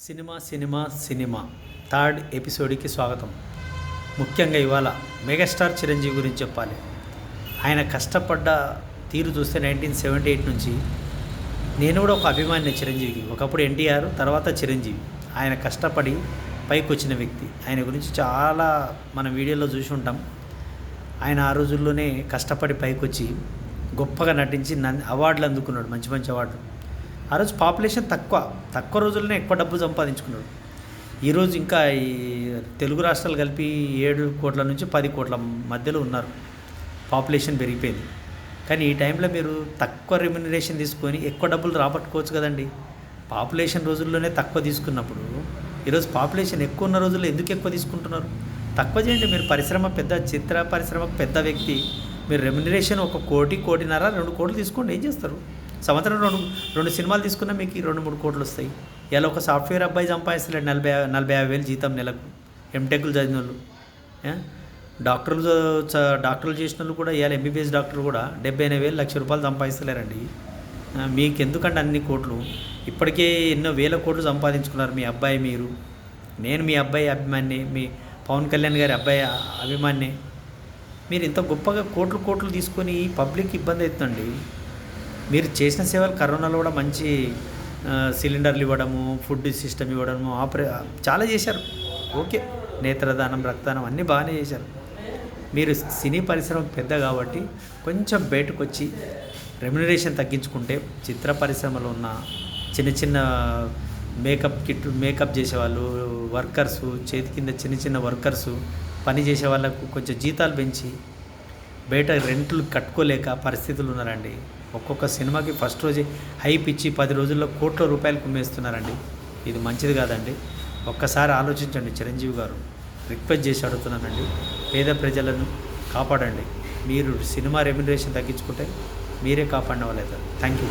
Cinema cinema cinema third ఎపిసోడ్కి స్వాగతం. ముఖ్యంగా ఇవాళ మెగాస్టార్ చిరంజీవి గురించి చెప్పాలి. ఆయన కష్టపడ్డ తీరు చూస్తే 1978 నుంచి నేను కూడా ఒక అభిమాని చిరంజీవికి. ఒకప్పుడు ఎన్టీఆర్, తర్వాత చిరంజీవి. ఆయన కష్టపడి పైకి వచ్చిన వ్యక్తి. ఆయన గురించి చాలా మన వీడియోలో చూసి ఉంటాం. ఆయన ఆ రోజుల్లోనే కష్టపడి పైకి వచ్చి గొప్పగా నటించి అవార్డులు అందుకున్నాడు, మంచి మంచి అవార్డులు. ఆ రోజు పాపులేషన్ తక్కువ రోజుల్లోనే ఎక్కువ డబ్బు సంపాదించుకున్నాడు. ఈరోజు ఇంకా ఈ తెలుగు రాష్ట్రాలు కలిపి 7 కోట్ల నుంచి 10 కోట్ల మధ్యలో ఉన్నారు. పాపులేషన్ పెరిగిపోయింది. కానీ ఈ టైంలో మీరు తక్కువ రెమ్యునరేషన్ తీసుకొని ఎక్కువ డబ్బులు రాబట్టుకోవచ్చు కదండి. పాపులేషన్ రోజుల్లోనే తక్కువ తీసుకున్నప్పుడు ఈరోజు పాపులేషన్ ఎక్కువ ఉన్న రోజుల్లో ఎందుకు ఎక్కువ తీసుకుంటున్నారు? తక్కువ చేయండి. మీరు చిత్ర పరిశ్రమకు పెద్ద వ్యక్తి. మీరు రెమ్యునరేషన్ 1 కోటి, కోటిన్నర, 2 కోట్లు తీసుకోండి. ఏం చేస్తారు? సంవత్సరం రెండు సినిమాలు తీసుకున్నా మీకు 2-3 కోట్లు వస్తాయి. ఇలా ఒక సాఫ్ట్వేర్ అబ్బాయి సంపాదిస్తలేడు 40,000 వేలు జీతం నెలకు. ఎంటెక్లు చదివిన వాళ్ళు, డాక్టర్లు చేసిన వాళ్ళు కూడా, ఇవాళ ఎంబీబీఎస్ డాక్టర్లు కూడా 70,000 లక్ష రూపాయలు సంపాదిస్తలేరండి. మీకు ఎందుకంటే అన్ని కోట్లు? ఇప్పటికే ఎన్నో వేల కోట్లు సంపాదించుకున్నారు మీ అబ్బాయి, మీరు. నేను మీ అబ్బాయి అభిమాని, మీ పవన్ కళ్యాణ్ గారి అబ్బాయి అభిమాని. మీరు ఇంత గొప్పగా కోట్లు తీసుకొని పబ్లిక్ ఇబ్బంది అవుతుందండి. మీరు చేసిన సేవలు కరోనాలో కూడా మంచి సిలిండర్లు ఇవ్వడము, ఫుడ్ సిస్టమ్ ఇవ్వడము, చాలా చేశారు. ఓకే, నేత్రదానం, రక్తదానం అన్నీ బాగానే చేశారు. మీరు సినీ పరిశ్రమ పెద్ద కాబట్టి కొంచెం బయటకు వచ్చి రెమ్యునరేషన్ తగ్గించుకుంటే చిత్ర పరిశ్రమలో ఉన్న చిన్న మేకప్ చేసేవాళ్ళు, వర్కర్సు, చేతి కింద చిన్న వర్కర్సు, పని చేసే వాళ్ళకు కొంచెం జీతాలు పెంచి, బయట రెంట్లు కట్టుకోలేక పరిస్థితులు ఉన్నారండి. ఒక్కొక్క సినిమాకి ఫస్ట్ రోజే హైప్ ఇచ్చి 10 రోజుల్లో కోట్ల రూపాయలు కుమ్మేస్తున్నారండి. ఇది మంచిది కాదండి. ఒక్కసారి ఆలోచించండి. చిరంజీవి గారు, రిక్వెస్ట్ చేసి అడుగుతున్నానండి, పేద ప్రజలను కాపాడండి. మీరు సినిమా రెమ్యునరేషన్ తగ్గించుకుంటే మీరే కాపాడిన వాళ్ళు అవుతారు. Thank you.